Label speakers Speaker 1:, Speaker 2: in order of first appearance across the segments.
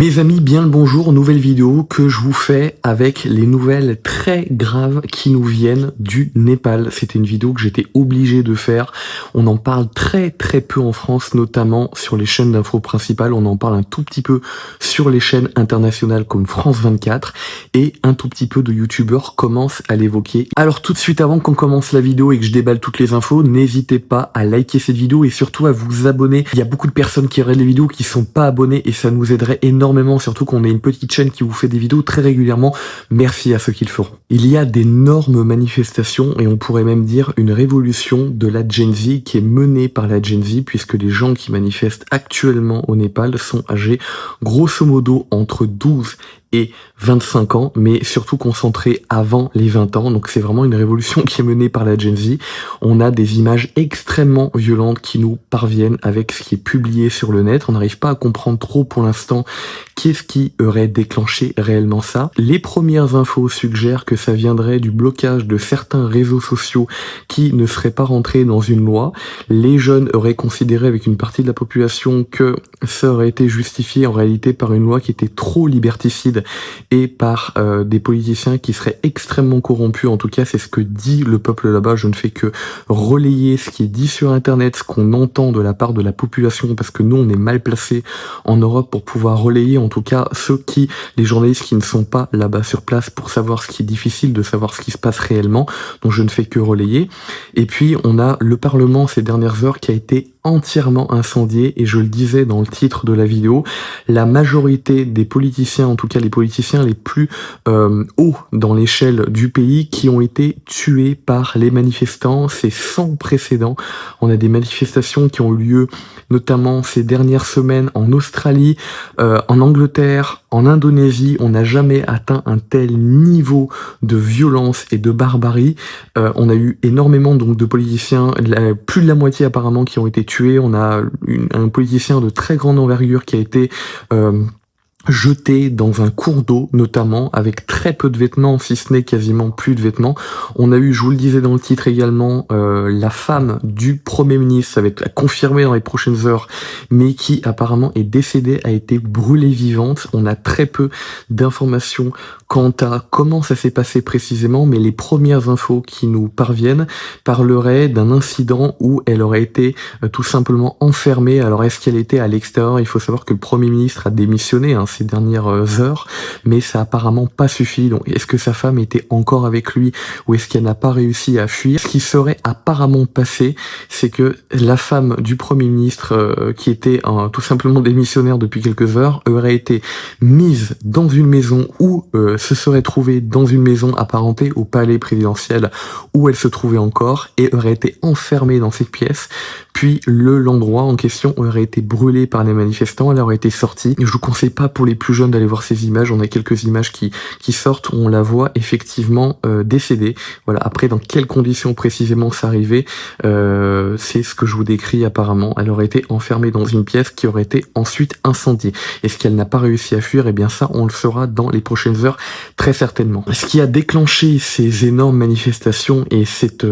Speaker 1: Mes amis, bien le bonjour, nouvelle vidéo que je vous fais avec les nouvelles très graves qui nous viennent du Népal. C'était une vidéo que j'étais obligé de faire. On en parle très peu en France, notamment sur les chaînes d'infos principales. On en parle un tout petit peu sur les chaînes internationales comme France 24 et un tout petit peu de youtubeurs commencent à l'évoquer. Alors tout de suite avant qu'on commence la vidéo et que je déballe toutes les infos, n'hésitez pas à liker cette vidéo et surtout à vous abonner. Il y a beaucoup de personnes qui regardent les vidéos qui sont pas abonnées et ça nous aiderait énormément, surtout qu'on est une petite chaîne qui vous fait des vidéos très régulièrement. Merci à ceux qui le feront. Il y a d'énormes manifestations et on pourrait même dire une révolution de la Gen Z qui est menée par la Gen Z, puisque les gens qui manifestent actuellement au Népal sont âgés grosso modo entre 12 et 25 ans, mais surtout concentrés avant les 20 ans. Donc c'est vraiment une révolution qui est menée par la Gen Z. On a des images extrêmement violentes qui nous parviennent avec ce qui est publié sur le net. On n'arrive pas à comprendre trop pour l'instant qu'est-ce qui aurait déclenché réellement ça. Les premières infos suggèrent que ça viendrait du blocage de certains réseaux sociaux qui ne seraient pas rentrés dans une loi. Les jeunes auraient considéré avec une partie de la population que ça aurait été justifié en réalité par une loi qui était trop liberticide et par des politiciens qui seraient extrêmement corrompus. En tout cas, c'est ce que dit le peuple là-bas. Je ne fais que relayer ce qui est dit sur Internet, ce qu'on entend de la part de la population, parce que nous, on est mal placés en Europe pour pouvoir relayer, en tout cas, les journalistes qui ne sont pas là-bas sur place pour savoir ce qui est difficile de savoir ce qui se passe réellement. Donc je ne fais que relayer. Et puis, on a le Parlement ces dernières heures qui a été entièrement incendié, et je le disais dans le titre de la vidéo, la majorité des politiciens, en tout cas les politiciens les plus hauts dans l'échelle du pays, qui ont été tués par les manifestants. C'est sans précédent. On a des manifestations qui ont eu lieu notamment ces dernières semaines en Australie, en Angleterre, en Indonésie. On n'a jamais atteint un tel niveau de violence et de barbarie. On a eu énormément donc de politiciens, plus de la moitié apparemment, qui ont été tués. On a un politicien de très grande envergure qui a été jeté dans un cours d'eau, notamment, avec très peu de vêtements, si ce n'est quasiment plus de vêtements. On a eu, je vous le disais dans le titre également, la femme du Premier ministre, ça va être confirmé dans les prochaines heures, mais qui apparemment est décédée, a été brûlée vivante. On a très peu d'informations quant à comment ça s'est passé précisément, mais les premières infos qui nous parviennent parleraient d'un incident où elle aurait été tout simplement enfermée. Alors est-ce qu'elle était à l'extérieur? Il faut savoir que le Premier ministre a démissionné ces dernières heures, mais ça a apparemment pas suffi. Donc est-ce que sa femme était encore avec lui ou est-ce qu'elle n'a pas réussi à fuir? Ce qui serait apparemment passé, c'est que la femme du Premier ministre, qui était tout simplement démissionnaire depuis quelques heures, aurait été mise dans une maison où se serait trouvée dans une maison apparentée au palais présidentiel où elle se trouvait encore, et aurait été enfermée dans cette pièce. Puis l'endroit en question aurait été brûlé par les manifestants, elle aurait été sortie. Je vous conseille pas pour les plus jeunes d'aller voir ces images. On a quelques images qui sortent où on la voit effectivement décédée. Voilà. Après, dans quelles conditions précisément ça arrivait, c'est ce que je vous décris apparemment. Elle aurait été enfermée dans une pièce qui aurait été ensuite incendiée. Est-ce qu'elle n'a pas réussi à fuir? Eh bien ça, on le saura dans les prochaines heures, très certainement. Ce qui a déclenché ces énormes manifestations et cette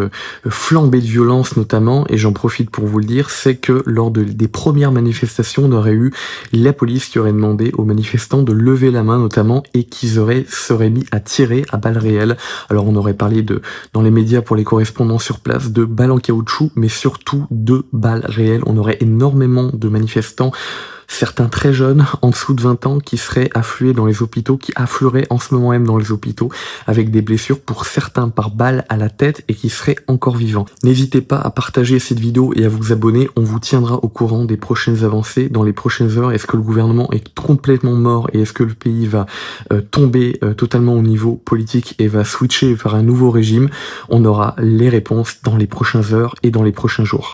Speaker 1: flambée de violence notamment, et j'en profite pour vous le dire, c'est que lors des premières manifestations, on aurait eu la police qui aurait demandé aux manifestants de lever la main notamment, et qu'ils seraient mis à tirer à balles réelles. Alors on aurait parlé dans les médias pour les correspondants sur place de balles en caoutchouc, mais surtout de balles réelles. On aurait énormément de manifestants, certains très jeunes, en dessous de 20 ans, qui seraient afflués dans les hôpitaux, qui afflueraient en ce moment même dans les hôpitaux, avec des blessures pour certains par balle à la tête, et qui seraient encore vivants. N'hésitez pas à partager cette vidéo et à vous abonner, on vous tiendra au courant des prochaines avancées dans les prochaines heures. Est-ce que le gouvernement est complètement mort et est-ce que le pays va tomber totalement au niveau politique et va switcher vers un nouveau régime? On aura les réponses dans les prochaines heures et dans les prochains jours.